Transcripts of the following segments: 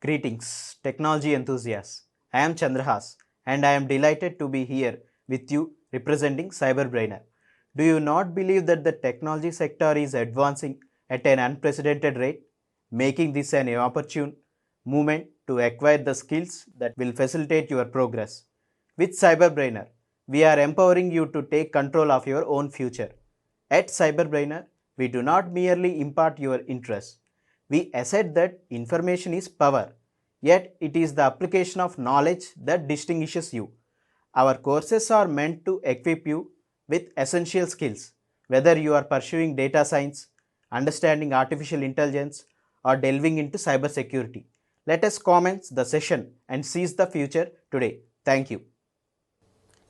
Greetings, technology enthusiasts. I am Chandrahas and I am delighted to be here with you representing CyberBrainer. Do you not believe that the technology sector is advancing at an unprecedented rate, making this an opportune moment to acquire the skills that will facilitate your progress? With CyberBrainer, we are empowering you to take control of your own future. At CyberBrainer, we do not merely impart your interest. We assert that information is power, yet it is the application of knowledge that distinguishes you. Our courses are meant to equip you with essential skills, whether you are pursuing data science, understanding artificial intelligence, or delving into cybersecurity. Let us commence the session and seize the future today. Thank you.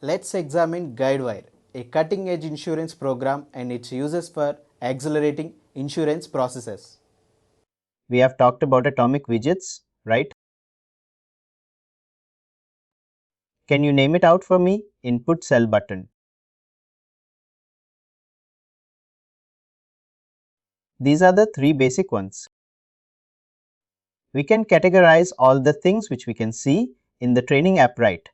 Let's examine Guidewire, a cutting edge insurance program and its uses for accelerating insurance processes. We have talked about Atomic Widgets, right? Can you name it out for me? Input cell button. These are the three basic ones. We can categorize all the things which we can see in the training app, right?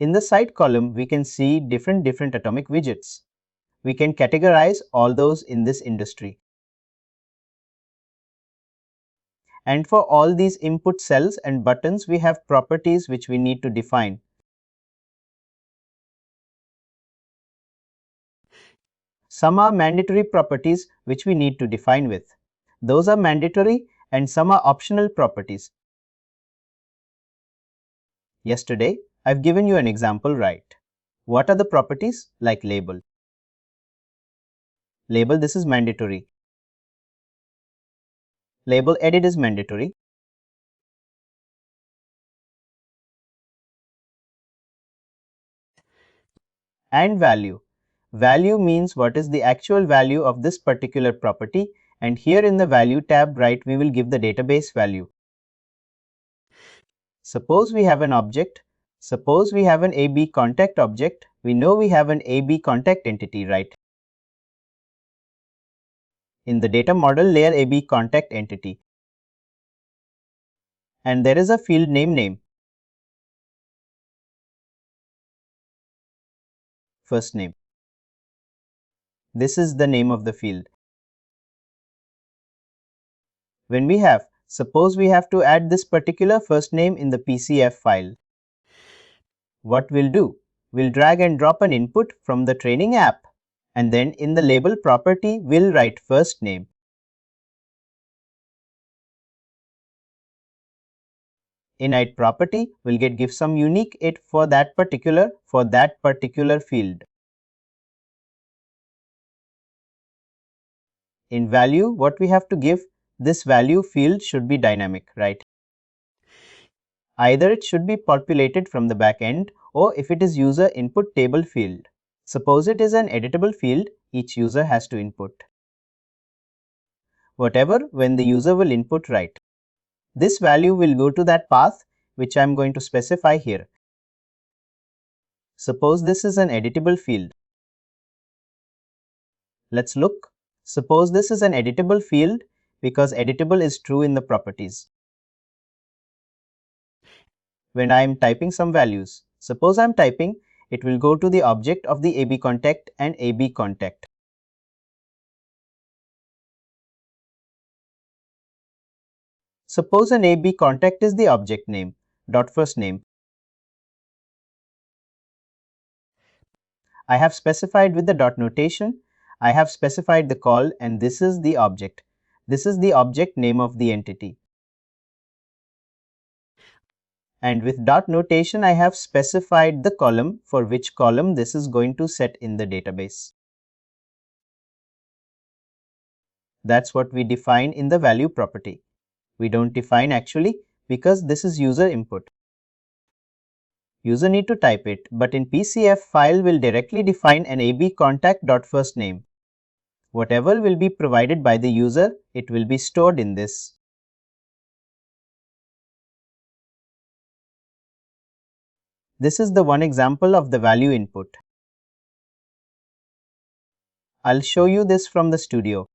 In the side column, we can see different atomic widgets. We can categorize all those in this industry. And for all these input cells and buttons, we have properties which we need to define. Some are mandatory properties which we need to define with. Those are mandatory and some are optional properties. Yesterday, I've given you an example, right? What are the properties? Like label. Label, this is mandatory. Label edit is mandatory. And value. Value means what is the actual value of this particular property, and here in the value tab, right, we will give the database value. Suppose we have an object. Suppose we have an AB contact object. We know we have an AB contact entity, right? In the data model layer AB contact entity. And there is a field name. First name. This is the name of the field. When we have, suppose we have to add this particular first name in the PCF file. What we'll do? We'll drag and drop an input from the training app, and then in the label property, we'll write first name. In id property, we'll give some unique id for that particular field. In value, what we have to give, this value field should be dynamic, right? Either it should be populated from the back end, or if it is user input table field. Suppose it is an editable field, each user has to input whatever when the user will input, right? This value will go to that path which I am going to specify here. Suppose this is an editable field. Let's look. Suppose this is an editable field because editable is true in the properties. When I am typing some values, suppose I am typing, it will go to the object of the AB contact and AB contact. Suppose an AB contact is the object name, dot first name. I have specified with the dot notation, I have specified the call, and this is the object. This is the object name of the entity. And with dot notation, I have specified the column for which column this is going to set in the database. That's what we define in the value property. We don't define actually because this is user input. User need to type it, but in PCF file will directly define an AB contact dot first name. Whatever will be provided by the user, it will be stored in this. This is the one example of the value input. I'll show you this from the studio.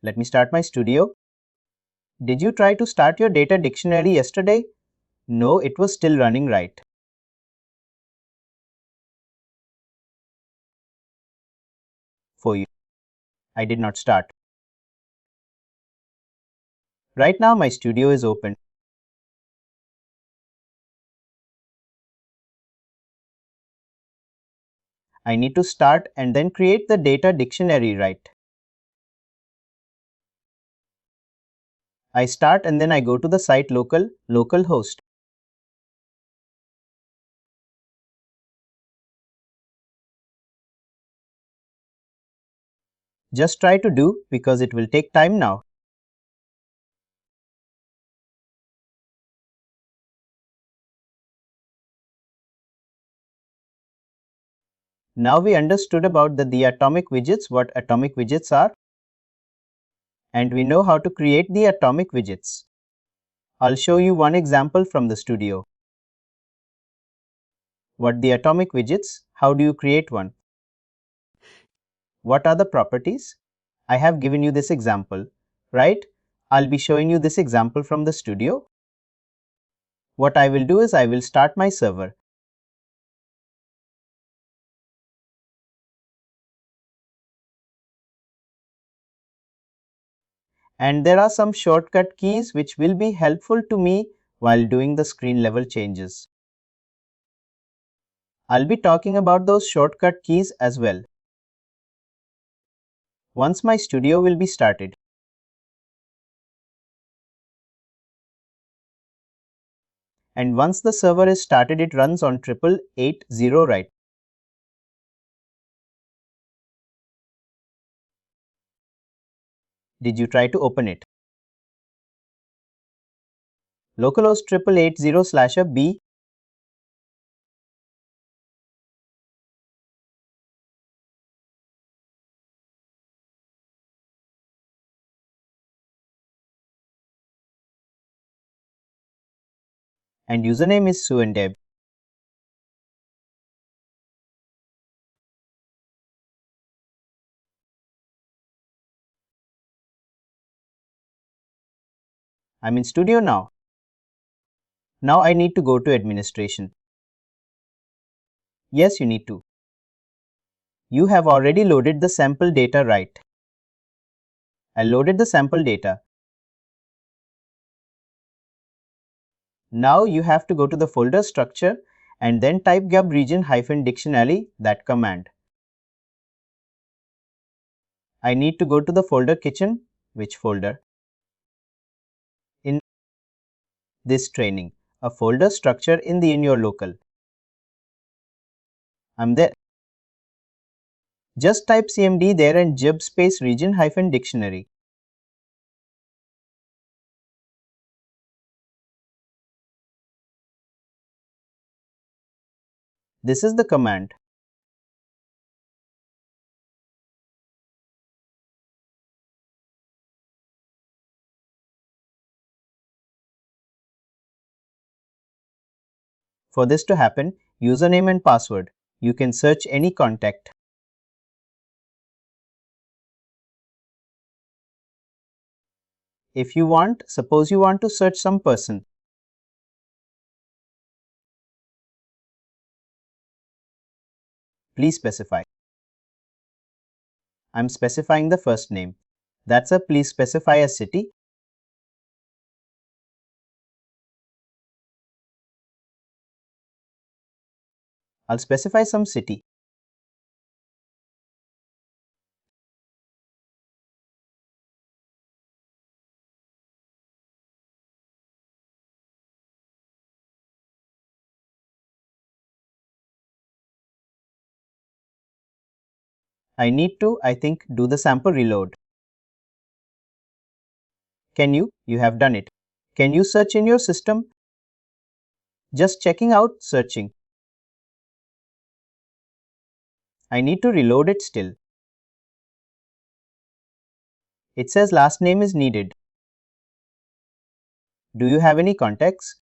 Let me start my studio. Did you try to start your data dictionary yesterday? No, it was still running right. For you. I did not start. Right now my studio is open. I need to start and then create the data dictionary, right? I start and then I go to the site localhost. Just try to do because it will take time now. Now we understood about the atomic widgets, what atomic widgets are, and we know how to create the atomic widgets. I'll show you one example from the studio. What the atomic widgets? How do you create one? What are the properties? I have given you this example, right? I'll be showing you this example from the studio. What I will do is I will start my server. And there are some shortcut keys which will be helpful to me while doing the screen level changes. I'll be talking about those shortcut keys as well. Once my studio will be started. And once the server is started, it runs on 8880, right? Did you try to open it? Localhost 8880/B. And username is Suendeb. I'm in studio now. Now I need to go to administration. Yes, you need to. You have already loaded the sample data, right? I loaded the sample data. Now you have to go to the folder structure and then type gub region-dictionary, that command. I need to go to the folder kitchen. Which folder? In this training, a folder structure in your local. I'm there. Just type cmd there and gib space region-dictionary. This is the command. For this to happen, username and password. You can search any contact. If you want, suppose you want to search some person. Please specify. I'm specifying the first name. That's a please specify a city. I'll specify some city. I need to, I think, do the sample reload. Can you? You have done it. Can you search in your system? Just checking out, searching. I need to reload it still. It says last name is needed. Do you have any contacts?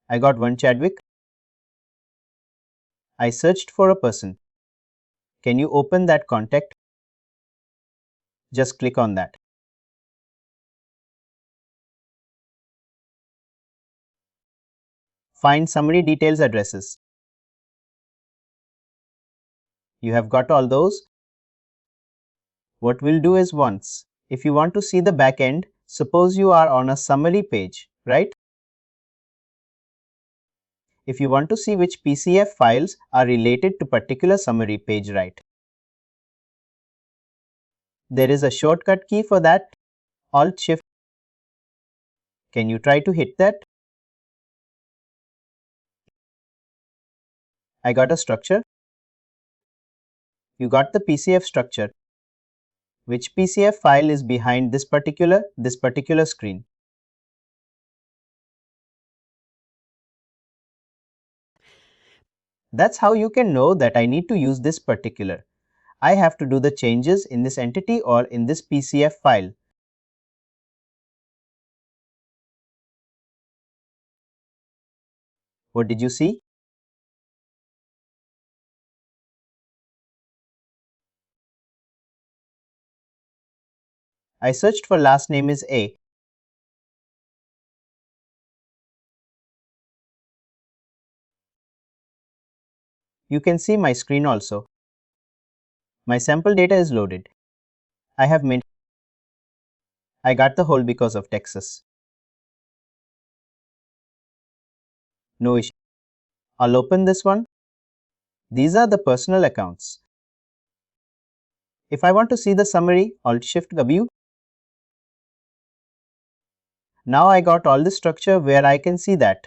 I got one Chadwick. I searched for a person. Can you open that contact? Just click on that. Find summary details addresses. You have got all those. What we'll do is once, if you want to see the back end, suppose you are on a summary page, right? If you want to see which PCF files are related to particular summary page, right? There is a shortcut key for that, Alt-Shift. Can you try to hit that? I got a structure. You got the PCF structure. Which PCF file is behind this particular screen? That's how you can know that I need to use this particular. I have to do the changes in this entity or in this PCF file. What did you see? I searched for last name is A. You can see my screen also. My sample data is loaded. I have mint. I got the whole because of Texas. No issue. I'll open this one. These are the personal accounts. If I want to see the summary, Alt-Shift-W. Now I got all the structure where I can see that.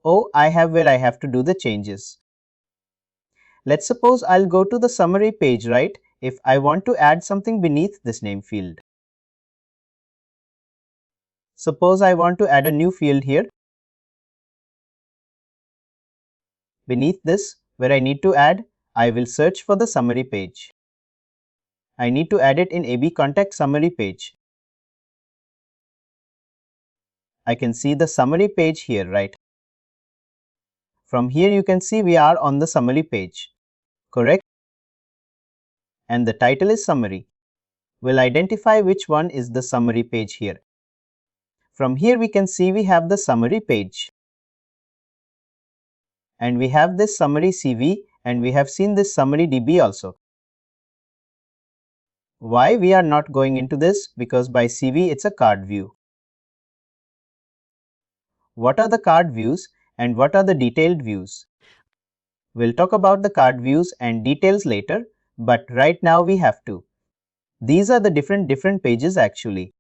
Oh, I have where I have to do the changes. Let's suppose I'll go to the summary page, right? If I want to add something beneath this name field. Suppose I want to add a new field here. Beneath this, where I need to add, I will search for the summary page. I need to add it in AB contact summary page. I can see the summary page here, right? From here you can see we are on the summary page, correct? And the title is summary. We'll identify which one is the summary page here. From here we can see we have the summary page. And we have this summary CV and we have seen this summary DB also. Why we are not going into this? Because by CV it's a card view. What are the card views and what are the detailed views? We'll talk about the card views and details later, but right now we have to. These are the different pages actually.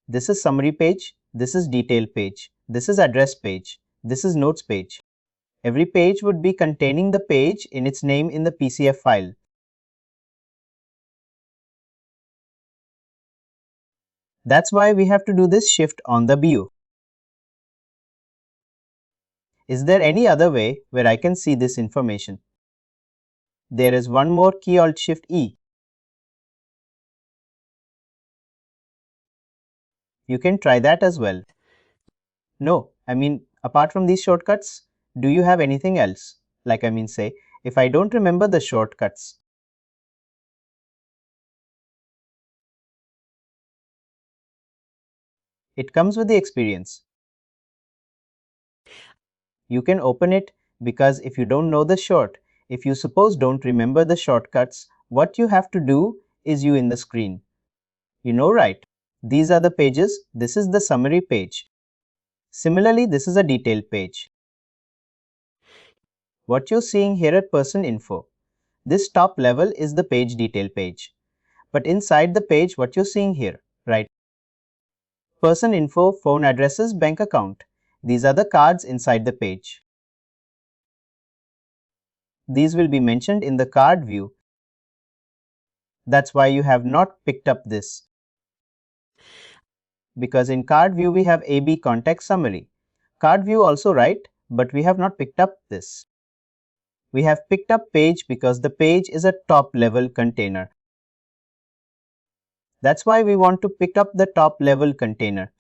This is summary page, this is detail page, this is address page, this is notes page. Every page would be containing the page in its name in the PCF file. That's why we have to do this shift on the BU. Is there any other way where I can see this information? There is one more key, Alt-Shift-E. You can try that as well. No, apart from these shortcuts, do you have anything else? Say, if I don't remember the shortcuts. It comes with the experience. You can open it because if you don't know the if you suppose don't remember the shortcuts, what you have to do is you in the screen. You know, right? These are the pages. This is the summary page. Similarly, this is a detail page. What you're seeing here at person info. This top level is the page detail page. But inside the page, what you're seeing here, right? Person info, phone addresses, bank account. These are the cards inside the page. These will be mentioned in the card view. That's why you have not picked up this. Because in card view we have AB contact summary. Card view also right, but we have not picked up this. We have picked up page because the page is a top level container. That's why we want to pick up the top level container.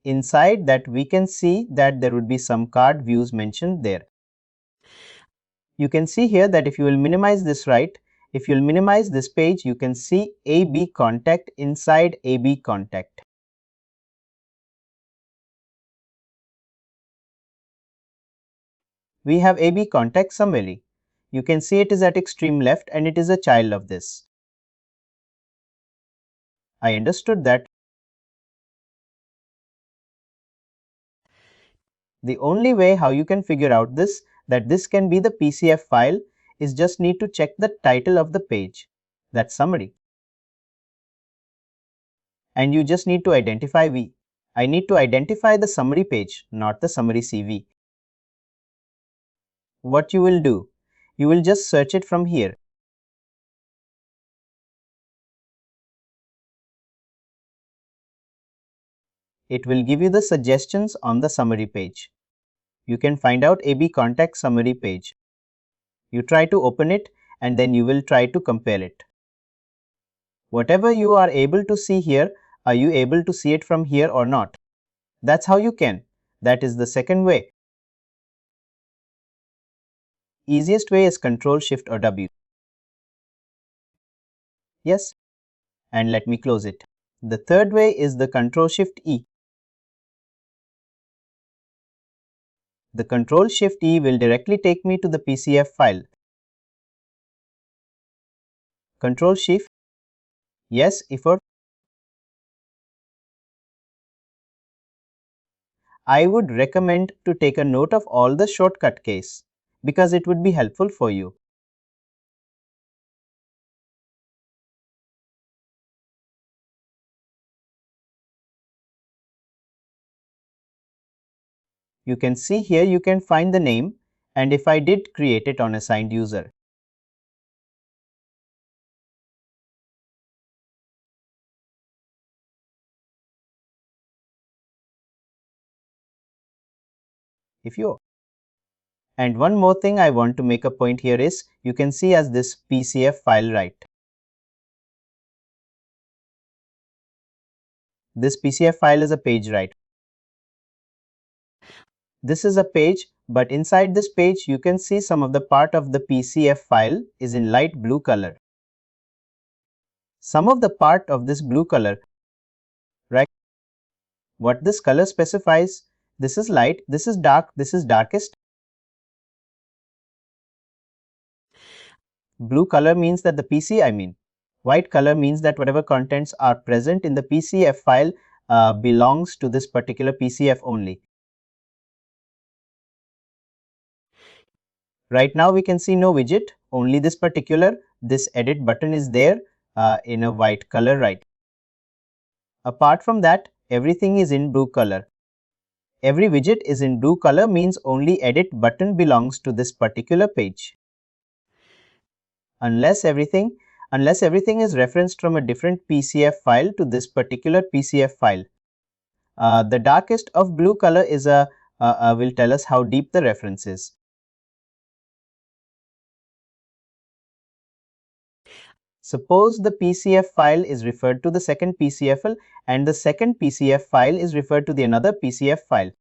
Inside that we can see that there would be some card views mentioned there. You can see here that if you will minimize this, right, If you'll minimize this page, you can see AB contact inside AB contact. We have AB contact summary. You can see it is at extreme left and it is a child of this. I understood that. The only way how you can figure out that this can be the PCF file is just need to check the title of the page, that's summary. And you just need to identify V. I need to identify the summary page, not the summary CV. What you will do? You will just search it from here. It will give you the suggestions on the summary page. You can find out AB contact summary page. You try to open it and then you will try to compare it. Whatever you are able to see here, are you able to see it from here or not? That's how you can. That is the second way. Easiest way is Ctrl Shift or W. Yes. And let me close it. The third way is the Ctrl Shift E. The Ctrl Shift E will directly take me to the PCF file. Ctrl Shift. Yes, effort. I would recommend to take a note of all the shortcut keys because it would be helpful for you. You can see here you can find the name and if I did create it on assigned user. If you And one more thing I want to make a point here is you can see as this PCF file right. This PCF file is a page right. This is a page, but inside this page you can see some of the part of the PCF file is in light blue color. Some of the part of this blue color, right? What this color specifies, this is light, this is dark, this is darkest. Blue color means that the PC, white color means that whatever contents are present in the PCF file belongs to this particular PCF only. Right now we can see no widget, only this edit button is there in a white color, right? Apart from that, everything is in blue color. Every widget is in blue color means only edit button belongs to this particular page. Unless everything is referenced from a different PCF file to this particular PCF file. The darkest of blue color is will tell us how deep the reference is. Suppose the PCF file is referred to the second PCF file and the second PCF file is referred to the another PCF file.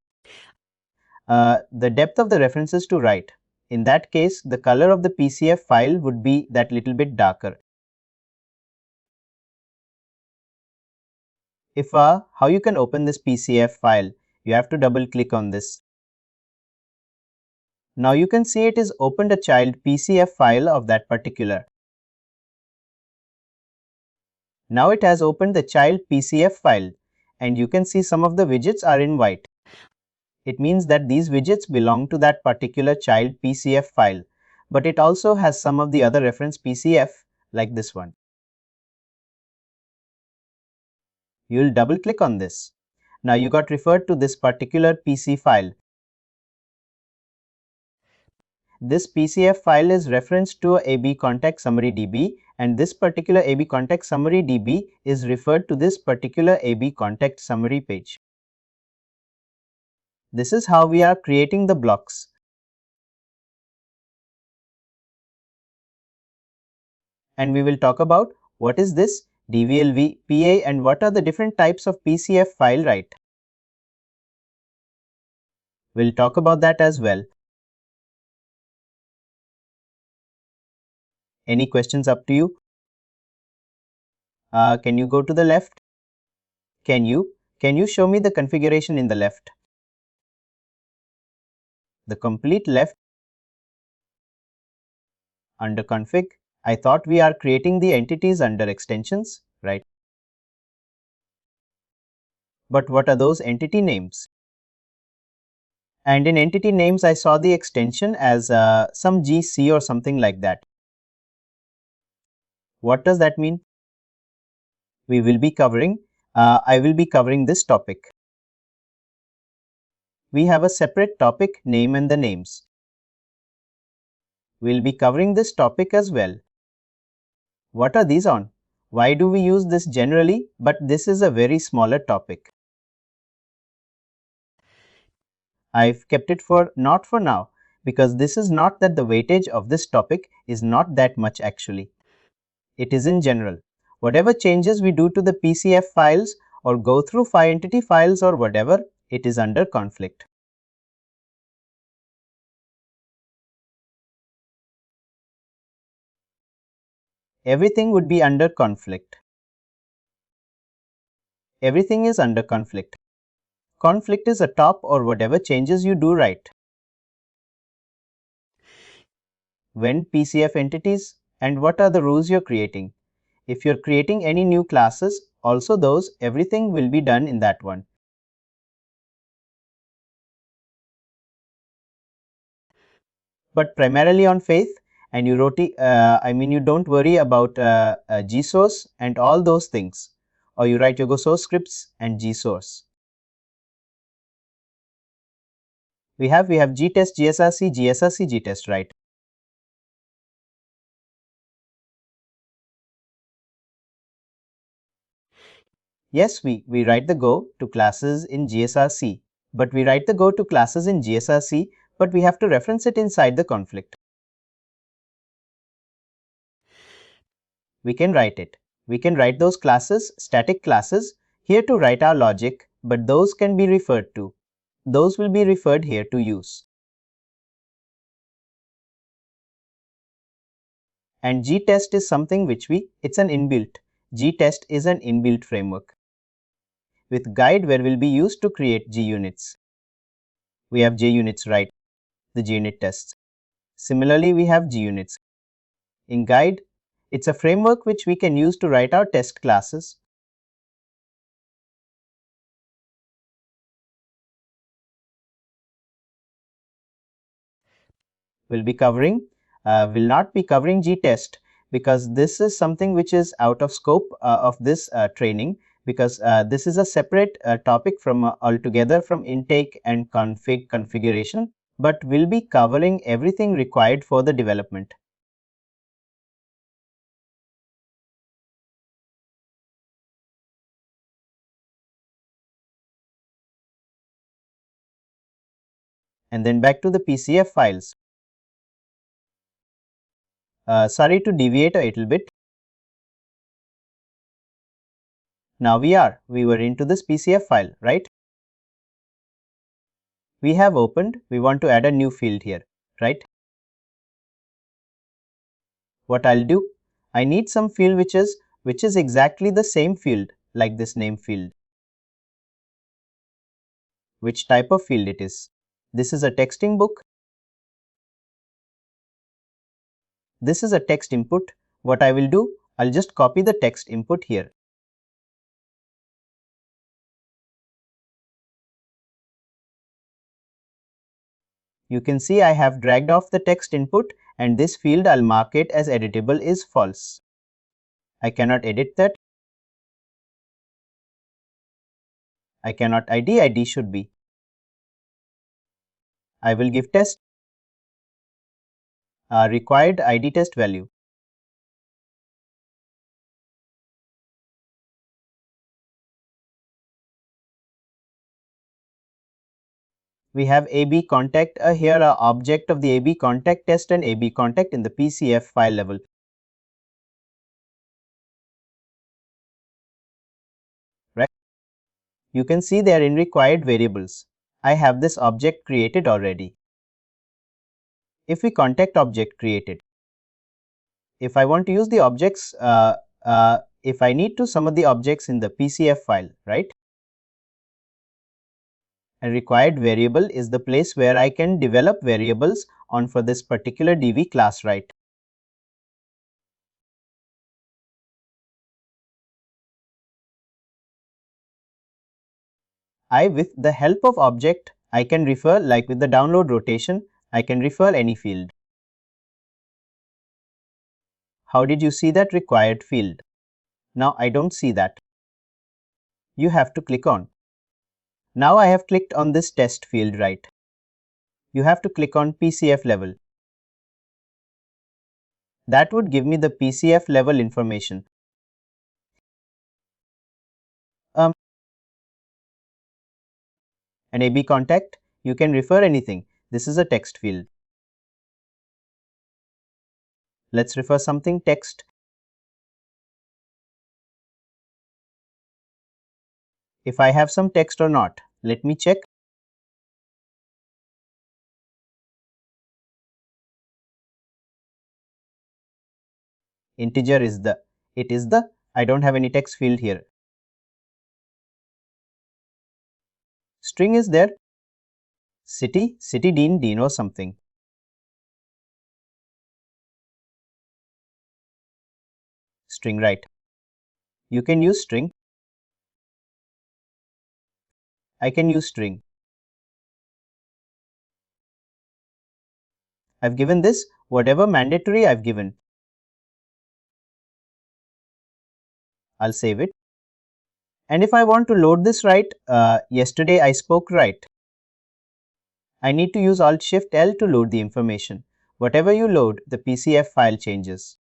The depth of the references to right. In that case, the color of the PCF file would be that little bit darker. How you can open this PCF file? You have to double click on this. Now you can see it is opened a child PCF file of that particular. Now it has opened the child PCF file and you can see some of the widgets are in white. It means that these widgets belong to that particular child PCF file, but it also has some of the other reference PCF like this one. You will double click on this. Now you got referred to this particular PC file. This PCF file is referenced to a AB contact summary DB and this particular AB contact summary DB is referred to this particular AB contact summary page. This is how we are creating the blocks. And we will talk about what is this DVLV, PA and what are the different types of PCF file right. We'll talk about that as well. Any questions up to you? Can you go to the left? Can you show me the configuration in the left? The complete left under config. I thought we are creating the entities under extensions, right? But what are those entity names? And in entity names, I saw the extension as some GC or something like that. What does that mean? We will be covering, I will be covering this topic. We have a separate topic name and the names. We'll be covering this topic as well. What are these on? Why do we use this generally, but this is a very smaller topic? I've kept it not for now, because this is not that the weightage of this topic is not that much actually. It is in general. Whatever changes we do to the PCF files or go through 5 entity files or whatever, it is under conflict. Everything would be under conflict. Everything is under conflict. Conflict is atop or whatever changes you do right. When PCF entities and what are the rules you're creating. If you're creating any new classes, also those, everything will be done in that one. But primarily on faith, and you you don't worry about gsource and all those things, or you write your go source scripts and gsource. We have gtest, gsrc, gsrc, gtest, right? Yes, we write the go to classes in gsrc, but we write the go to classes in gsrc, but we have to reference it inside the conflict. We can write it. We can write those classes, static classes, here to write our logic, but those can be referred to. Those will be referred here to use. And gtest is something which it's an inbuilt. Gtest is an inbuilt framework. With Guidewire will be used to create GUnits. We have JUnits, right? The JUnit tests. Similarly, we have GUnits. In Guide, it's a framework which we can use to write our test classes. Will not be covering gtest, because this is something which is out of scope of this training, because this is a separate topic from altogether from intake and configuration, but will be covering everything required for the development. And then back to the PCF files. Sorry to deviate a little bit. Now we were into this PCF file, right? We have opened, we want to add a new field here, right? What I'll do, I need some field which is exactly the same field like this name field. Which type of field it is? This is a texting book. This is a text input. What I will do, I'll just copy the text input here. You can see I have dragged off the text input, and this field I'll mark it as editable is false. I cannot edit that. I cannot ID should be. I will give test required ID test value. We have AB contact here, a object of the AB contact test and AB contact in the PCF file level. Right? You can see they are in required variables. I have this object created already. If we contact object created, if I want to use the objects, if I need to summon the objects in the PCF file, right? A required variable is the place where I can develop variables on for this particular DV class, right? With the help of object, I can refer, like with the download rotation, I can refer any field. How did you see that required field? Now I don't see that. You have to click on. Now I have clicked on this test field, right? You have to click on PCF level. That would give me the PCF level information. An AB contact, you can refer anything. This is a text field. Let's refer something text. If I have some text or not, let me check. Integer is the, I don't have any text field here. String is there. City, Dean, Dean or something. String, right? You can use string. I can use string. I've given this, whatever mandatory I've given. I'll save it. And if I want to load this, right, yesterday I spoke, right? I need to use Alt-Shift-L to load the information. Whatever you load, the PCF file changes.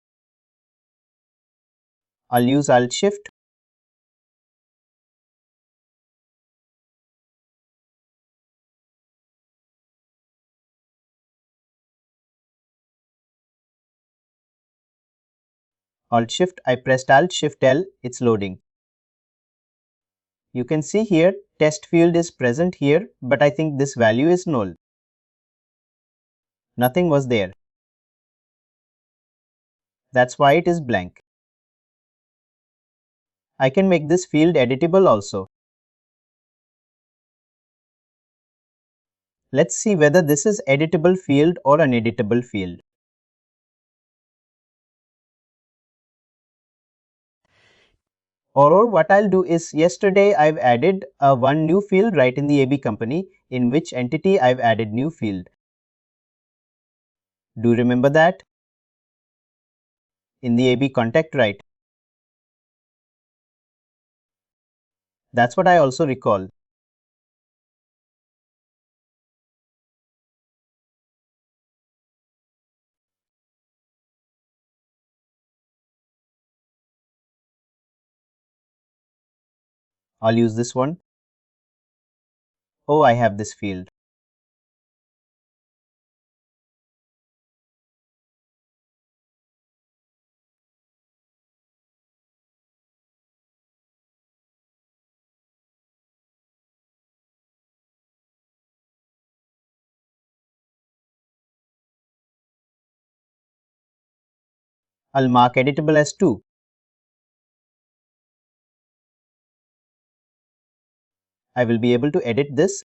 I'll use Alt-Shift. Alt-Shift, I pressed Alt-Shift-L, it's loading. You can see here, test field is present here, but I think this value is null. Nothing was there. That's why it is blank. I can make this field editable also. Let's see whether this is editable field or uneditable field. Or what I'll do is, yesterday I've added one new field right in the AB company, in which entity I've added new field. Do you remember that? In the AB contact, right? That's what I also recall. I'll use this one. Oh, I have this field. I'll mark editable as 2. I will be able to edit this.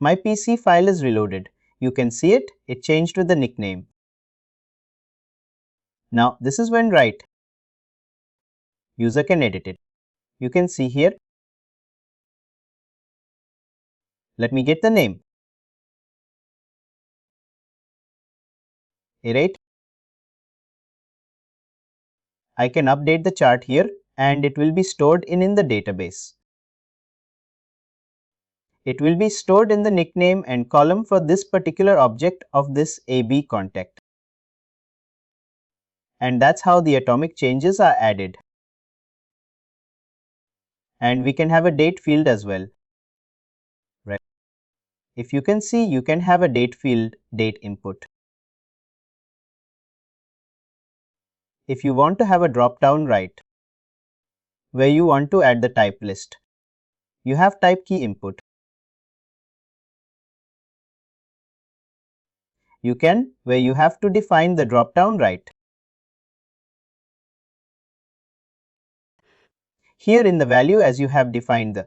My PC file is reloaded. You can see it, it changed with the nickname. Now this is when right. User can edit it. You can see here. Let me get the name. Right. I can update the chart here and it will be stored in the database. It will be stored in the nickname and column for this particular object of this AB contact. And that's how the atomic changes are added. And we can have a date field as well. Right. If you can see, you can have a date field, date input. If you want to have a drop-down right, where you want to add the type list, you have type key input. You can where you have to define the drop-down right. Here in the value as you have defined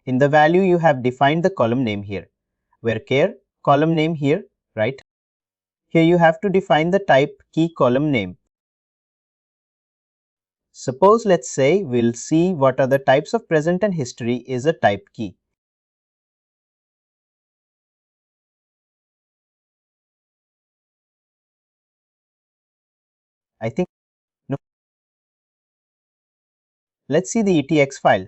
in the value you have defined the column name here, where care column name here, right? Here you have to define the type key column name. Suppose let's say we'll see what are the types of present and history is a type key. I think no. Let's see the ETX file.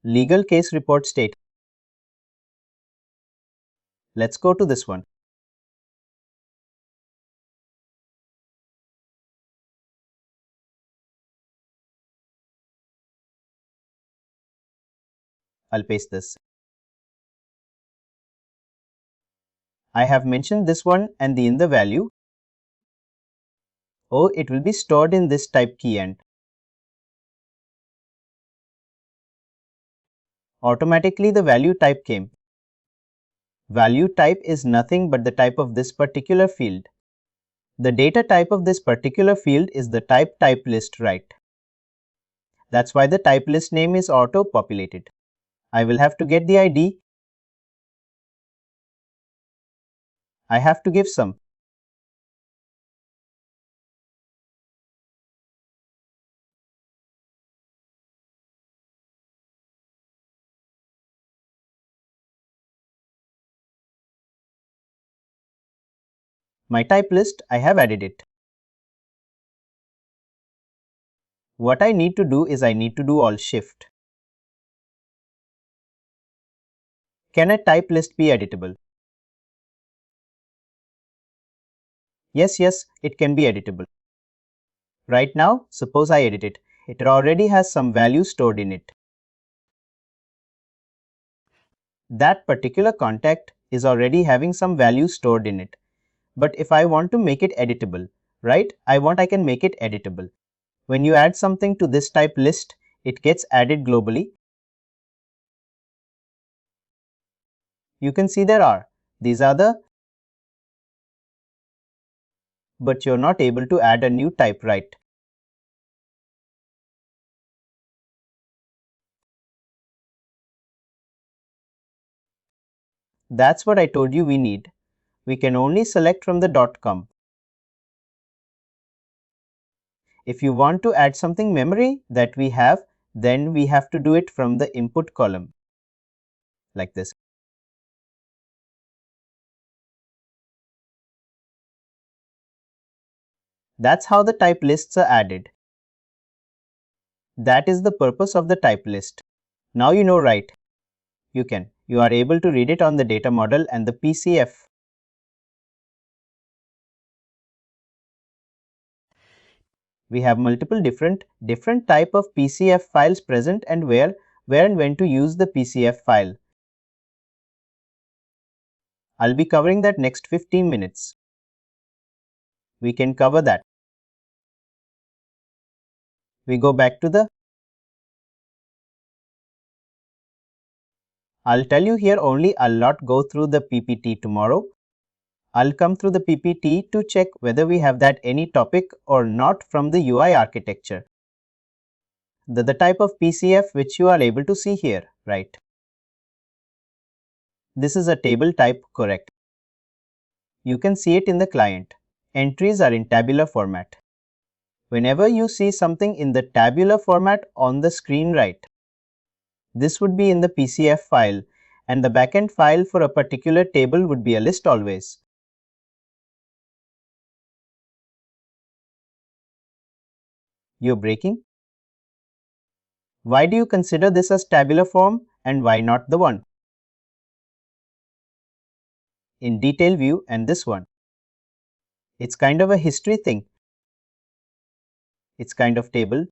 Legal case report state. Let's go to this one. I'll paste this. I have mentioned this one and in the value. Oh, it will be stored in this type key and automatically the value type came. Value type is nothing but the type of this particular field. The data type of this particular field is the type list, right? That's why the type list name is auto-populated. I will have to get the ID. I have to give some. My type list, I have added it. What I need to do is I need to do Alt Shift. Can a type list be editable? Yes, it can be editable. Right now, suppose I edit it. It already has some value stored in it. That particular contact is already having some value stored in it. But if I want to make it editable, right? I can make it editable. When you add something to this type list, it gets added globally. You can see these are the, but you're not able to add a new type, right? That's what I told you we need. We can only select from the .com. If you want to add something memory that we have, then we have to do it from the input column, like this. That's how the type lists are added. That is the purpose of the type list. Now you know, right? You are able to read it on the data model and the PCF. We have multiple different type of PCF files present and where and when to use the PCF file. I'll be covering that next 15 minutes. We can cover that. We go back to I'll tell you here only. I'll not go through the PPT tomorrow. I'll come through the PPT to check whether we have that any topic or not from the UI architecture. The type of PCF which you are able to see here, right? This is a table type, correct? You can see it in the client. Entries are in tabular format. Whenever you see something in the tabular format on the screen, right? This would be in the PCF file and the backend file for a particular table would be a list always. You're breaking? Why do you consider this as tabular form and why not the one in detail view and this one? It's kind of a history thing. It's kind of table.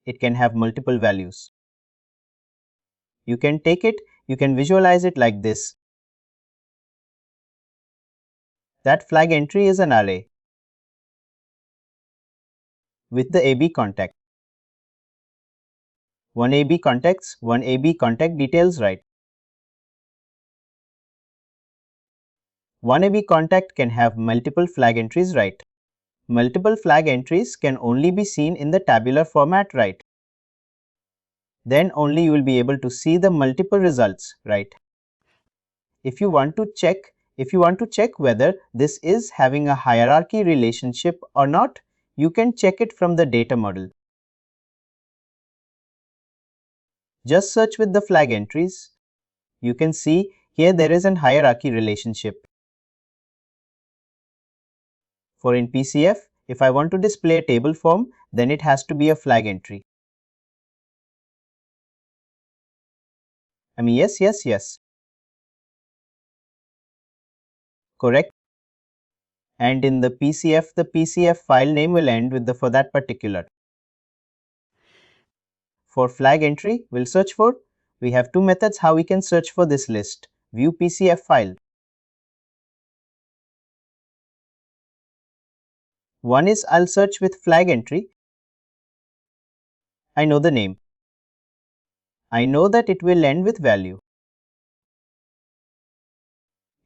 It can have multiple values. You can take it, you can visualize it like this. That flag entry is an array with the AB contact. One AB contacts, one AB contact details, right? One AB contact can have multiple flag entries, right? Multiple flag entries can only be seen in the tabular format, right? Then only you will be able to see the multiple results, right? If you want to check whether this is having a hierarchy relationship or not, you can check it from the data model. Just search with the flag entries. You can see here there is an hierarchy relationship. For in PCF, if I want to display a table form, then it has to be a flag entry. Yes. Correct. And in the PCF file name will end with the for that particular. For flag entry, we'll search for. We have two methods how we can search for this list. View PCF file. One is I'll search with flag entry. I know the name. I know that it will end with value.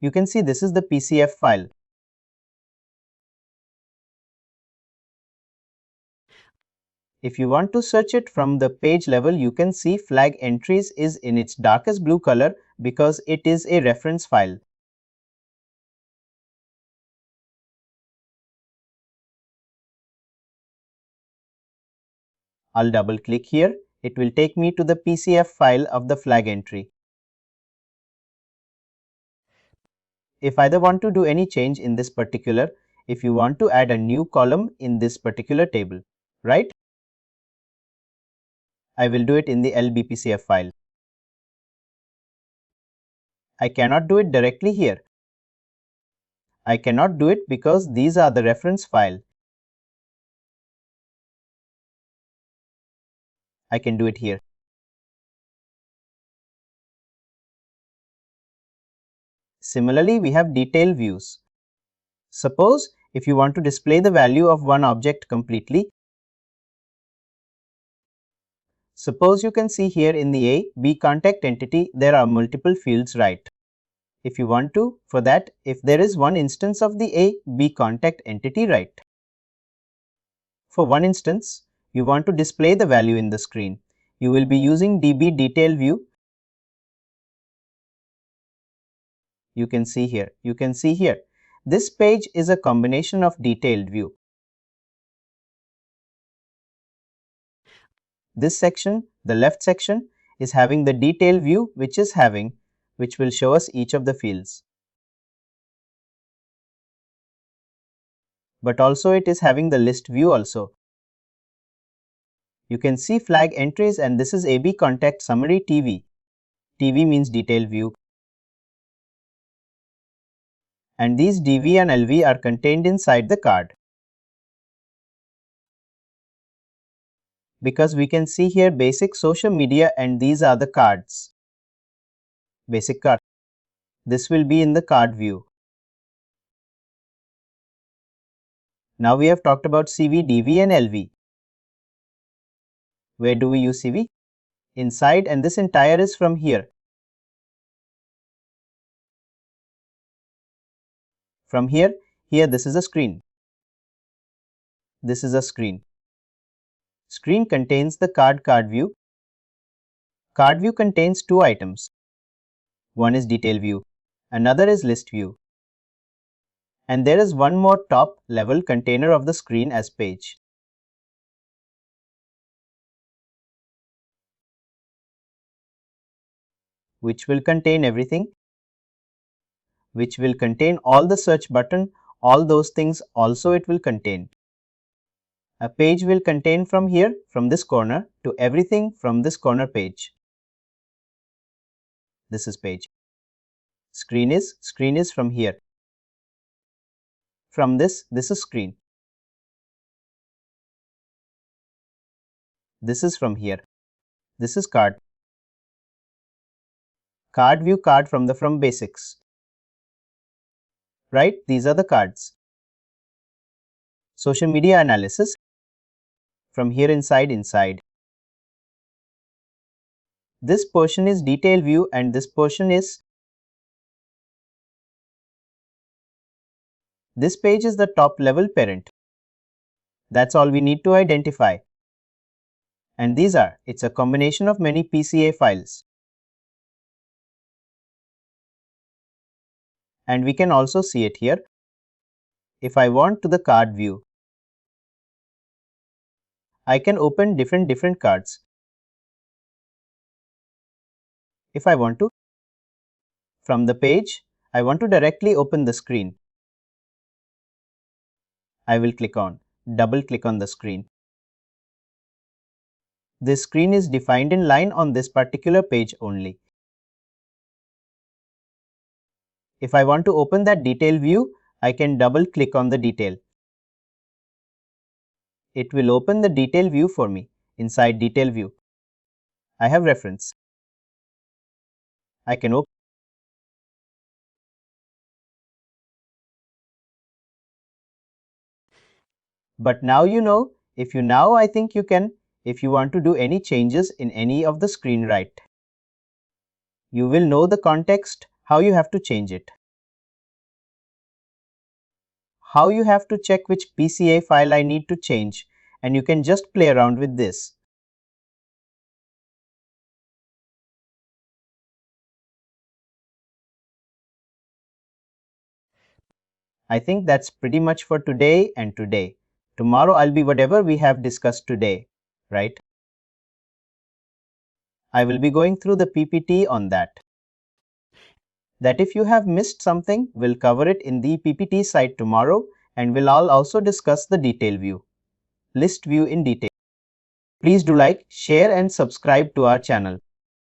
You can see this is the PCF file. If you want to search it from the page level, you can see flag entries is in its darkest blue color because it is a reference file. I'll double click here. It will take me to the PCF file of the flag entry. If either want to do any change in this particular, if you want to add a new column in this particular table, right? I will do it in the LBPCF file. I cannot do it directly here. I cannot do it because these are the reference file. I can do it here. Similarly, we have detail views. Suppose if you want to display the value of one object completely, suppose you can see here in the A, B contact entity, there are multiple fields, right? If you want to, for that, if there is one instance of the A, B contact entity, right? For one instance, you want to display the value in the screen. You will be using DB detail view. You can see here. This page is a combination of detailed view. This section, the left section, is having the detail view which will show us each of the fields. But also it is having the list view also. You can see flag entries and this is AB contact summary TV. TV means detail view. And these DV and LV are contained inside the card. Because we can see here basic social media and these are the cards. Basic card. This will be in the card view. Now we have talked about CV, DV and LV. Where do we use CV? Inside, and this entire is from here. From here this is a screen. This is a screen. Screen contains the card view. Card view contains two items. One is detail view, another is list view. And there is one more top level container of the screen as page. Which will contain everything. Which will contain all the search button, all those things also it will contain. A page will contain from here, from this corner, to everything from this corner page. This is page. Screen is from here. From this is screen. This is from here. This is card. Card view card from basics. right? These are the cards. Social media analysis from here inside. This portion is detail view and this portion is, this page is the top level parent. That's all we need to identify. And these are, it's a combination of many PCA files. And we can also see it here. If I want to the card view, I can open different cards. If I want to, from the page, I want to directly open the screen. I will double click on the screen. This screen is defined in line on this particular page only. If I want to open that detail view, I can double click on the detail. It will open the detail view for me. Inside detail view, I have reference. I can open. But now you know, I think you can, if you want to do any changes in any of the screen, right? You will know the context, how you have to change it. How you have to check which PCA file I need to change, and you can just play around with this. I think that's pretty much for today and today. Tomorrow I'll be whatever we have discussed today, right? I will be going through the PPT on that. That if you have missed something, we'll cover it in the PPT site tomorrow, and we'll also discuss the detail view, list view in detail. Please do like, share and subscribe to our channel.